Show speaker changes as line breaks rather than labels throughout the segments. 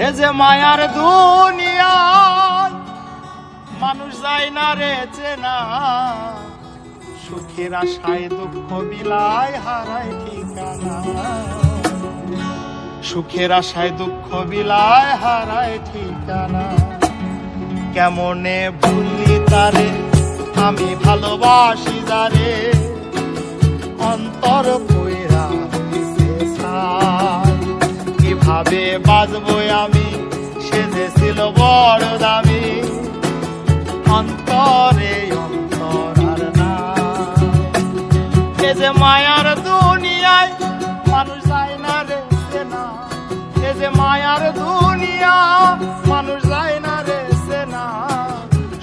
এ যে মায়ার দুনিয়ায় মানুষ যায় না রে চেনা, সুখের আশায় দুঃখ বিলায় হারায় ঠিকানা। সুখের আশায় দুঃখ বিলায় হারায় ঠিকানা। কেমনে ভুলি তারে আমি ভালোবাসি যারে, অন্তর কইরা হইছে ছাই। কিভাবে বাজবো আমি, সে যে ছিল বড় দামি, অন্তরে অন্তর আর না। এ যে মায়ার দুনিয়ায় মানুষ যায় না রে চেনা, এ যে মায়ার দুনিয়া মানুষ যায় না রে চেনা,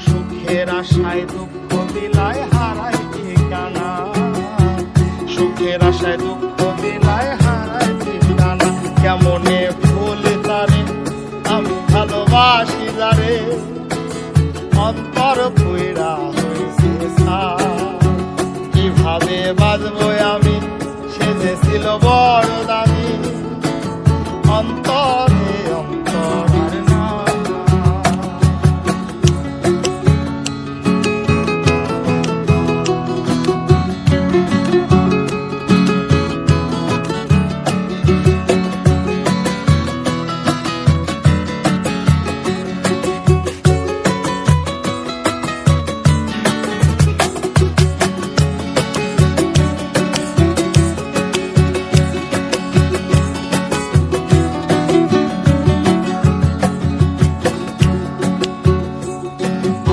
সুখের আশায় দুঃখ বিলায় হারায় ঠিকানা। সুখের আশায় দুঃখ বিলায় হারায় ঠিকানা। কেমনে ভুল তারে আমি ভালোবাসি যারে, অন্তর কইরা হইছে ছাই। কিভাবে বাজবো আমি, সে যে ছিল বড় দামি, অন্তরে অন্তর আর না।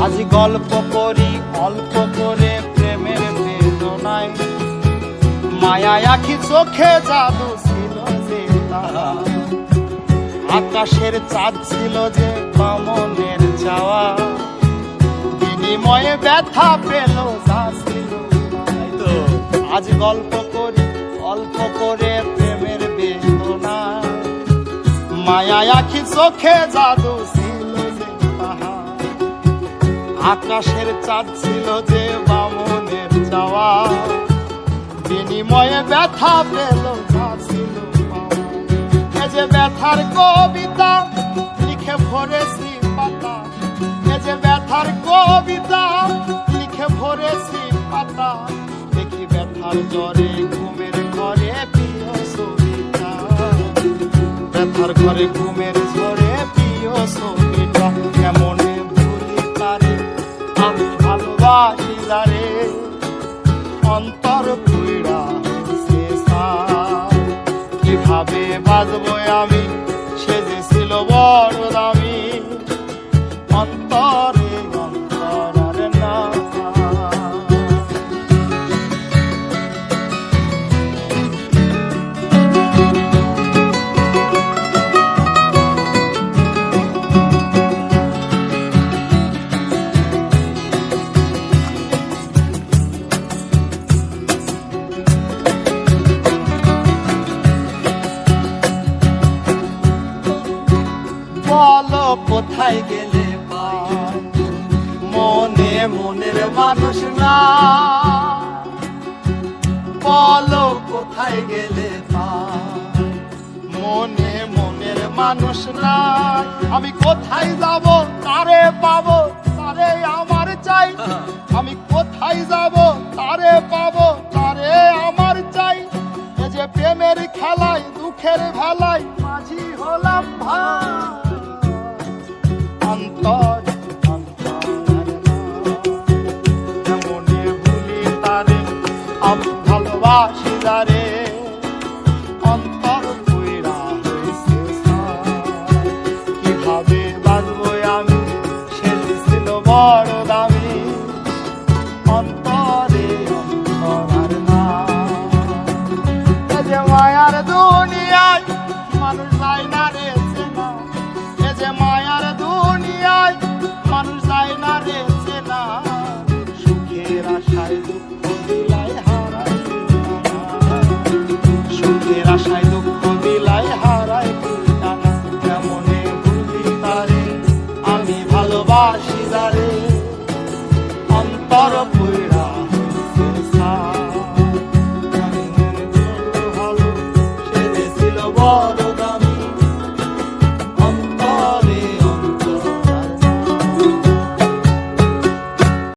আজ গল্প করি অল্প করে প্রেমের বেদনায়, মায়া আখি চোখে জাদু ছিল যে তারা, আকাশের চাঁদ ছিল যে বামনের চাওয়া, বিনিময়ে ব্যথা পেল যা ছিল। আজ গল্প করি অল্প করে প্রেমের বেদনায়, মায়া আখি চোখে জাদু ছিল যে তাহা, আকাশের চাঁদ ছিল যে বামনের চাওয়া, বিনিময়ে ব্যথা পেল যা ছিল। এ যে ব্যথার কবিতা লিখে ভরেছি পাতা, এ যে ব্যথার কবিতা লিখে ভরেছি পাতা, দেখি ব্যথার জ্বরে ঘুমের ঘরে প্রিয় ছবিটা, ব্যথার ঘরে ঘুমের ঝরে প্রিয় ছবিটা। কেমনে ভুলি তারে আমি ভালোবাসি যারে, অন্তর কইরা হইছে ছাই। কিভাবে বাজবো আমি, সে যে ছিল বড় দামি, অন্তরে অন্তর আর না। বলো কোথায় গেলে পাই, মনে মনের মানুষ না। বলো কোথায় গেলে পাই, মনে মনের মানুষ না। আমি কোথায় যাব তারে পাবো, তারে আমার চাই। আমি কোথায় যাব তারে পাবো, তারে আমার চাই। এ যে প্রেমের খেলায় দুঃখের ভেলায় মাঝি হলাম ভাই, অন্তর অন্তর কেমনে ভুলি তারে আমি ভালোবাসি যারে, অন্তর কইরা হইছে ছাই। কিভাবে বাজবো আমি, সে ছিল বড় দামি, অন্তরে অন্তর আর না। এ যে মায়ার দুনিয়ায় মানুষ যায় না রে চেনা, এ যে মায়ার দুনিয়ায় মানুষ যায় না রে চেনা, সুখের আশায় দুঃখ বিলায় হারায় ঠিকানা। সুখের আশায় দুঃখ বিলায় হারায় ঠিকানা। কেমনে ভুলি তারে আমি ভালোবাসি